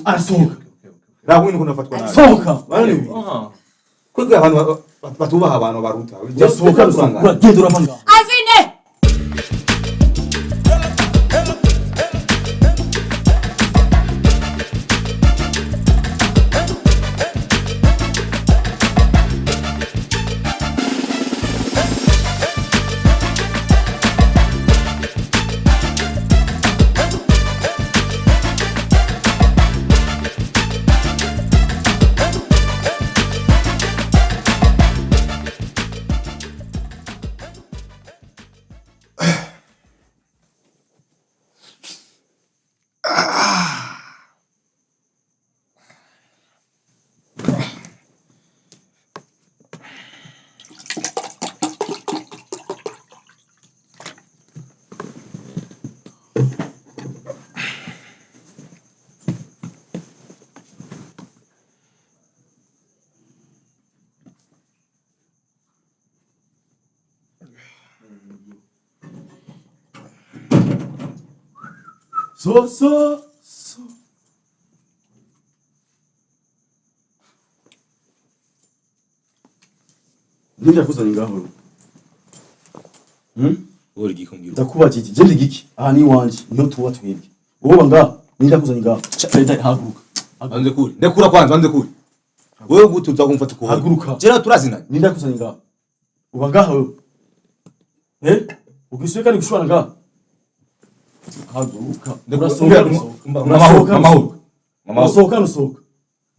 Arasohoka. Ntabwo ibintu unafatwa nabi. Sohoka. Kwego abantu batubaha abantu baruta. Sohoka uragenda uramanga. Avine. So. Nija kuzana ngaho. Uri gikumbira. Ndakubajije je ndi giki? Aha ni wanje niyo tuba twebwe. Wowe nga nija kuzana ngaho. Leta haguruka. Anze kuri. Ndekura kwanza anze kuri. Wewe gutuza kumfata ko. Haguruka. Jera turazina. Nija kuzana ngaho. Uba ngaho. Ugisweka ni gushwana ngaho. Haguruka. Mama sohoka.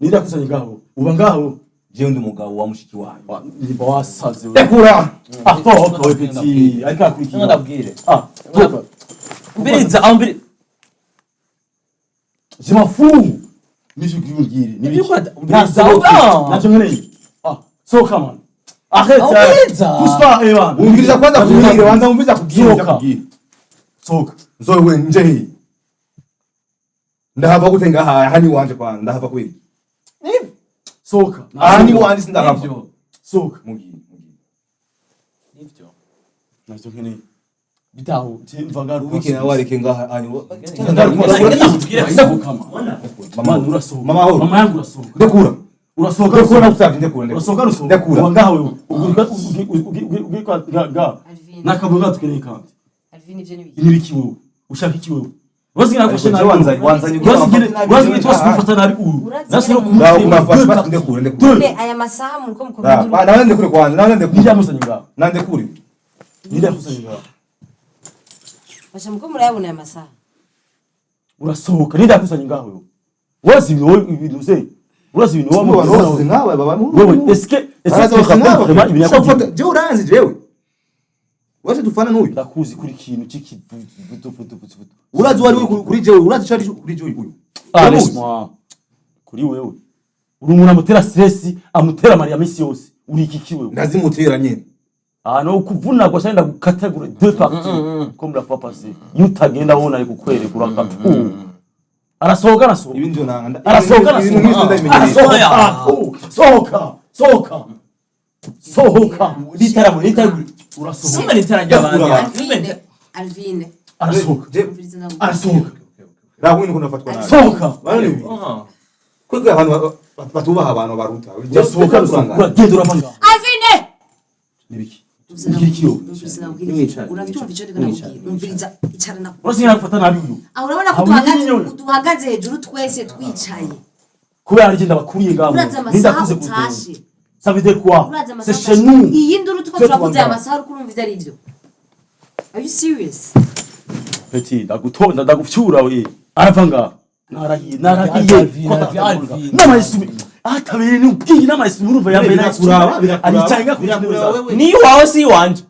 Nija kuzana ngaho. Uba ngaho. Je ndi mugabo wa mushiki wawe. Ni bawasaze. Ndekura. Toka we petit. Ariko akurikira. Ndabwire. Toka. Mbiriza ambiri. Je m'en fous. Monsieur Guillaume, ni Mbiriza. Sohoka man. Arrête. Pousse pas Evan. Umbiriza kwanza kubwire wanza umbiriza kubwira. Sohoka. Nzowe nje. Ndahava gutenga hani wanje kwanza ndahava kweli. Sohoka. Hani wanje sindahava. Sohoka. Mugi. Nivyo. Nazo nkene. Bitaho, mvangaru. Wikena wareke ngaha hani. Mama urasohoka. Mama ho. Mama yangu urasohoka. Ndekura. Urasohoka. Ndekura usavye ndekura. Urasohoka rusohoka. Ndekura. Wanga wewe. Ugikwa ga. Nakavuga tukeneye kandi. Alvin ivyo ni biki? Inibiki wewe. Ushaka iki wewe? Wazingira ko shena wanzanye twasufata nabi uyu. Nasiro unafasha basi ndekura. None aya masaha muriko mukomeza. Nawe ndekure kwanza. Nawe ndekure. Nija musanye ngaho. Nande kuri. Nija musanye ngaho. Basha muko murayabona aya masaha. Urasohoka. Nija musanye ngaho wewe. Wazi ibintu se. Urazi ibintu wamuzi ngawe baba mu. Wewe eske vraiment ibintu yakufata. Je uranzi jewe. Waje dufana n'uyu. Ndakuzi kuri kintu cy'ikivuto. Urazi wari kuri jewe, urazi cyari kuri jewe uyu. Laisse-moi. Kuri wewe. Uri umuntu amutera stress, amutera Maria misi yose. Uri iki wewe? Ndazimutera nyene. No kuvuna kwa shanda gukategura deux parties comme la fois passée. Yutagenda wona ari kukwereka uraka. Arasohoka nasohoka. Ibindi nanga. Arasohoka. Litara. Urasohoka. Sima nitarajya abantu. Alvin. Arasohoka. Ntabwo ibintu unafatwa nabi. Sohoka. Kwego abantu batubaha abantu baruta. Sohoka uragenda uramanga. Alvin. Nibiki? Ngikiyo. Uravyumva ico ndiko nakubwira. Umviriza icarana. Urasinga gufata nabi uyu. Urabona ko duhagaze hejuru twese twicaye. Kubera ari genda bakuriye ngamo. Uraza amasaha utashe. Ça veut dire quoi? C'est chez nous. Iyi nduru tuko turavuze amasaha uko urumva ari byo. Are you serious? Petit, ndagufyura we. Aravanga. Narahiye. Nama isumi. Atabiri ni ubwiye nama isumi urumva yambaye nakuraba. Aricanga kuri Ni wawe si wanje.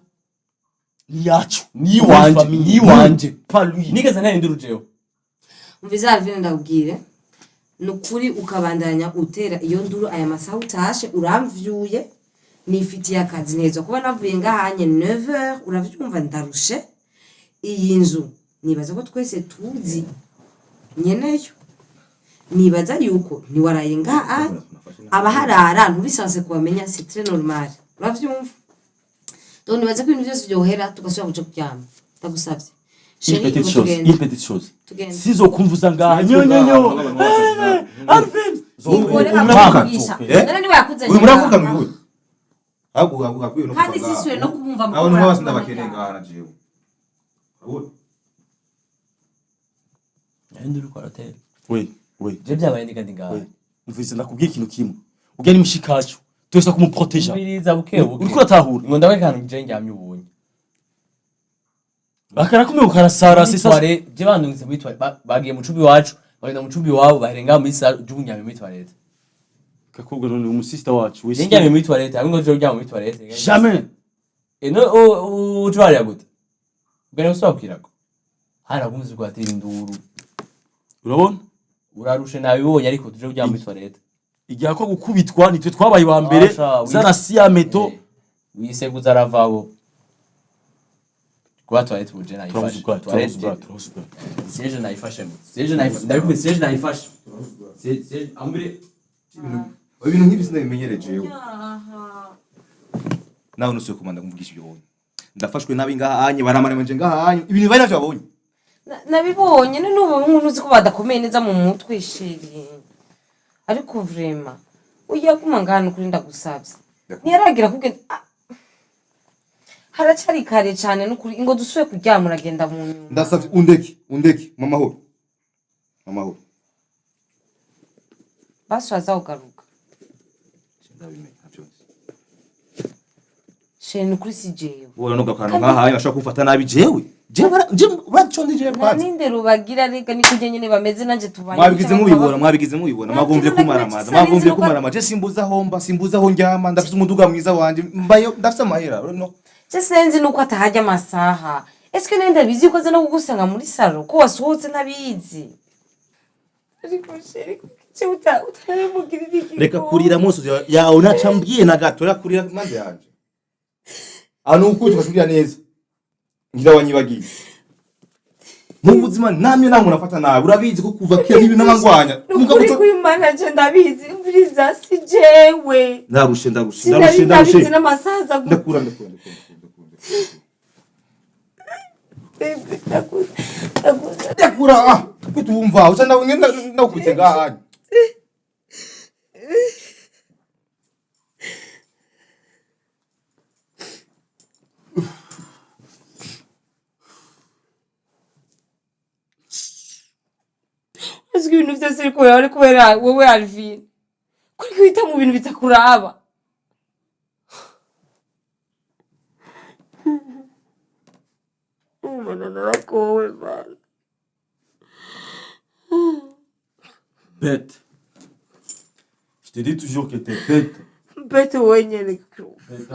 yacu. Ni wanje. Pas lui. Nigeze nahindura jewe. Umviza Alvin ndabwire. Nukuri ukabandanya utera iyo nduru aya masaha utashe uramvyuye nifitiye akazi neza kuba navuye ngahanye 9h uravyumva ndarushe iyi nzu nibaza ko twese tuzi nyeneyo nibaza yuko ni waraye ngaha abaharara ntubisanse kubamenya c'est très normal uravyumva donc nibaza ko ibintu byose byohera tugasubira kuja kuryama ndagusavye Chérie, petite ubu chose, tugende. une petite chose. Tugende. Sizokumvuza ngaha nyonyonyo. Alvin. Ingore Umwaka. akakuvugisha. Eh? None niwe yakuzanye uyu ngaha. muravuga ngo ahubwo akwiye no Kandi siswe no kumva abo ni bose ndabakeneye ngaha na jewe abona Ndi uri kwa hotel. We. Je byabaye ndi kandi ngaha. We. Mvuze ndakubwiye ikintu kimwe. Ugeni mushikacu. Twese kumuproteja. Mbiriza buke buke. Uriko uratahura. Ngo ndawe kantu nje njyamye ubunye. Bakarakumye ukarasara sisa. Sisware je bandungitse muri toilette bagiye mu cubi wacu bagenda mu cubi wabo baherenga muri salle jugunyamye muri toilette. Kakubwo none umusista wacu Je njyamye muri toilette hamwe ngo je njyamye muri toilette. Jamais. No utwari gute. Bwene usabwirako. Hara kumzi ko atera induru. Urabona? Urarushe nabibonye ariko tuje njyamye muri toilette. Igihe ko gukubitwa nitwe twabaye wa mbere zarasiya meto. Wiseguza aravabo. Kwa toilette buje nayifashe. Siege nayifashe. Siege nayifashe. Ndabikubise siege nayifashe. Siege ambire ibintu nk'ibi sinabimenyere jewe nawe nusuye kumanda kumvugisha ibyo bonye ndafashwe nabi ngaha anye baramara manje ngaha anye ibintu bari navyo babonye nabibonye none ubu umuntu uzi ko badakomeye neza mu mutwe shiri ariko vrema ugiye kuma ngana kuri ndagusabye ntiyaragira kubwe haracari kare cyane n'ukuri ingo dusuye kuryama uragenda mu nyuma ndasavye undeke mamahoro basi wazagugaruka sheri ni kuri si jewe wowe no gakano ngaha anye bashaka kumfata nabi jewe uracondi jewe kwanza ninde rubagira rega ni kujye nyene bameze nanje tubanye mwabigize mubibona mwagomvye kumara amaze simbuza aho njyama ndafise umuduga mwiza wanje mbayo ndafise amahera no je senzi nuko atahajya amasaha eske nende bizi ko no kugusanga muri salo ko wasohotse ntabizi ariko sheri kuki utamugirira iki reka kurira muso yawe nacambwiye na gato rakurira mande yanje anu ukuti bashurira neza ngira wanyibagiye mu buzima namye namuntu afata nabi urabizi ko kuva kera ibintu n'amangwanya ukuri kwimana je ndabizi mviriza si jewe ndarushe n'amasaza ndakura kutumva uca nawe nakubite ngaha azwi ibintu byose ariko yawe kubera wowe Alvin kuri kwita mu bintu bitakuraba umana narakowe bana Bête. Je te dis toujours que t'es bête. bete wenyene Bête.